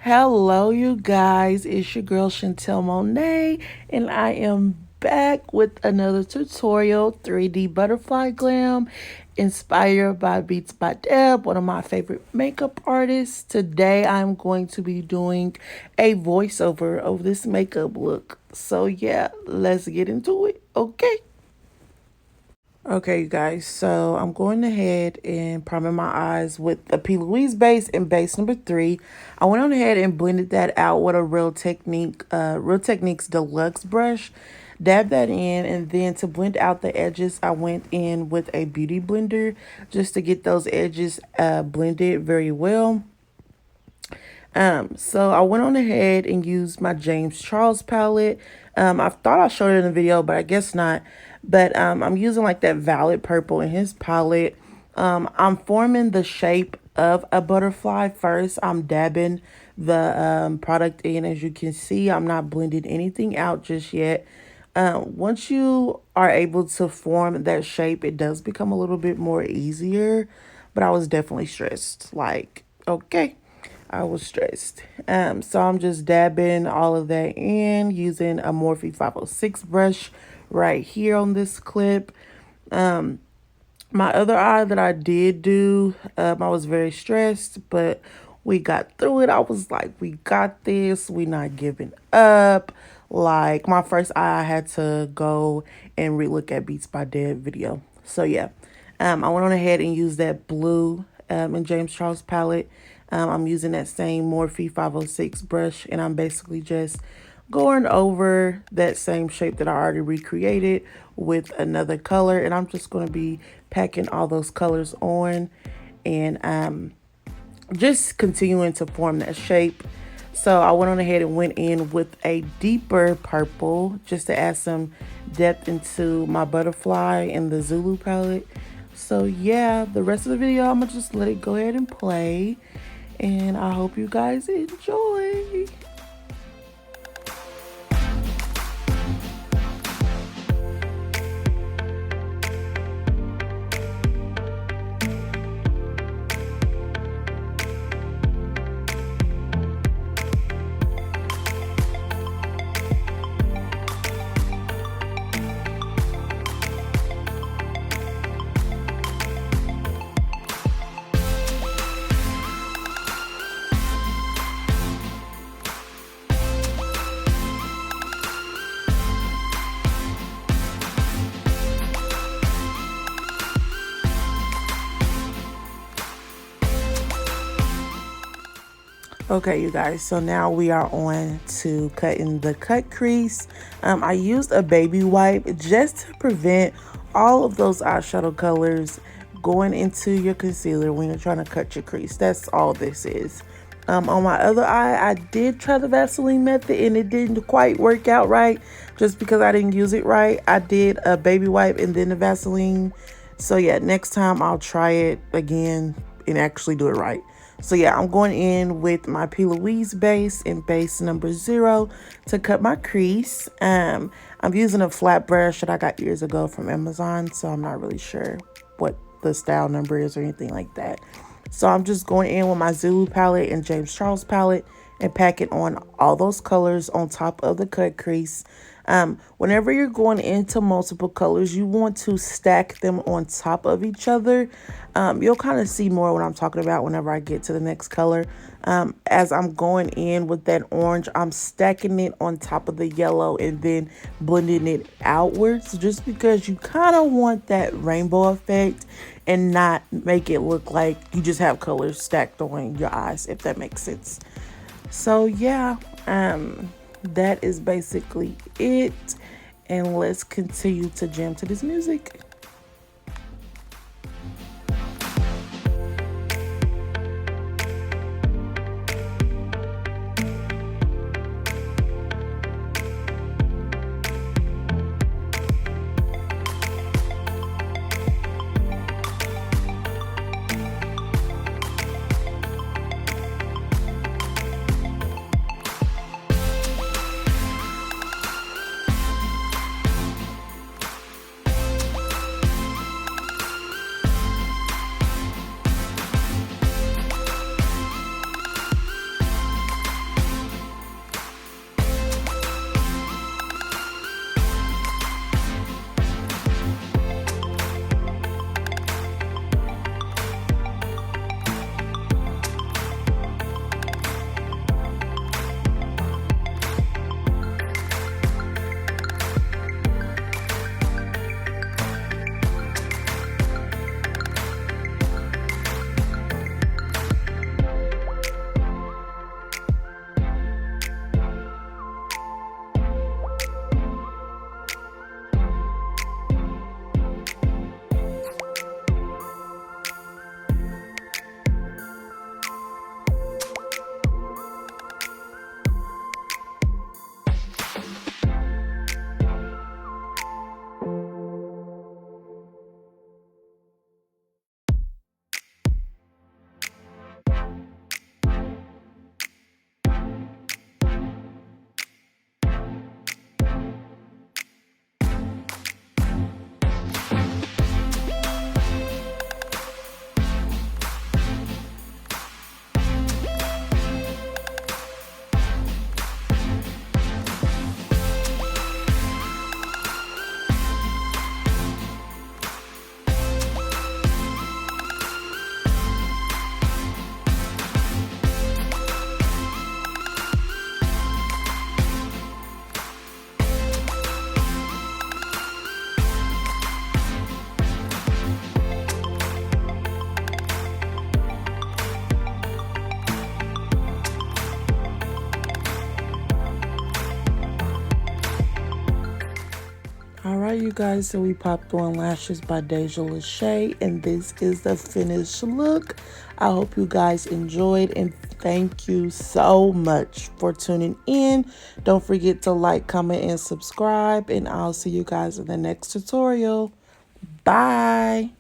Hello, you guys. It's your girl Chantel Monet, and I am back with another tutorial 3D butterfly glam inspired by Beats by Deb, one of my favorite makeup artists. Today, I'm going to be doing a voiceover of this makeup look. So, yeah, let's get into it. Okay. Okay, you guys, so I'm going ahead and priming my eyes with the P. Louise base and base number 3. I went on ahead and blended that out with a Real Techniques Deluxe brush. Dab that in, and then to blend out the edges, I went in with a beauty blender just to get those edges blended very well. So I went on ahead and used my James Charles palette. I thought I showed it in the video, but I guess not. But I'm using like that violet purple in his palette. I'm forming the shape of a butterfly first. I'm dabbing the product in. As you can see, I'm not blending anything out just yet. Once you are able to form that shape, it does become a little bit more easier. But I was definitely stressed. Like, okay. I was stressed. So I'm just dabbing all of that in using a Morphe 506 brush right here on this clip. My other eye that I did do, I was very stressed, but we got through it. I was like, we got this. We not giving up. Like, my first eye, I had to go and relook at Beats by Dead video. So, yeah. I went on ahead and used that blue in James Charles palette. I'm using that same Morphe 506 brush, and I'm basically just going over that same shape that I already recreated with another color, and I'm just going to be packing all those colors on and just continuing to form that shape. So I went on ahead and went in with a deeper purple just to add some depth into my butterfly in the Zulu palette. So yeah, the rest of the video, I'm gonna just let it go ahead and play, and I hope you guys enjoy. Okay, you guys, so now we are on to cutting the cut crease. I used a baby wipe just to prevent all of those eyeshadow colors going into your concealer when you're trying to cut your crease. That's all this is. On my other eye, I did try the Vaseline method and it didn't quite work out right just because I didn't use it right. I did a baby wipe and then the Vaseline. So yeah, next time I'll try it again and actually do it right. So yeah, I'm going in with my P. Louise base and base number 0 to cut my crease. I'm using a flat brush that I got years ago from Amazon, so I'm not really sure what the style number is or anything like that. So I'm just going in with my Zulu palette and James Charles palette and packing on all those colors on top of the cut crease. Whenever you're going into multiple colors, you want to stack them on top of each other. You'll kind of see more what I'm talking about whenever I get to the next color. As I'm going in with that orange, I'm stacking it on top of the yellow and then blending it outwards just because you kind of want that rainbow effect and not make it look like you just have colors stacked on your eyes, if that makes sense. So yeah, that is basically it, and let's continue to jam to this music. right, you guys, so we popped on lashes by Deja Lachey, and this is the finished look. I hope you guys enjoyed, and thank you so much for tuning in. Don't forget to like, comment, and subscribe, and I'll see you guys in the next tutorial. Bye.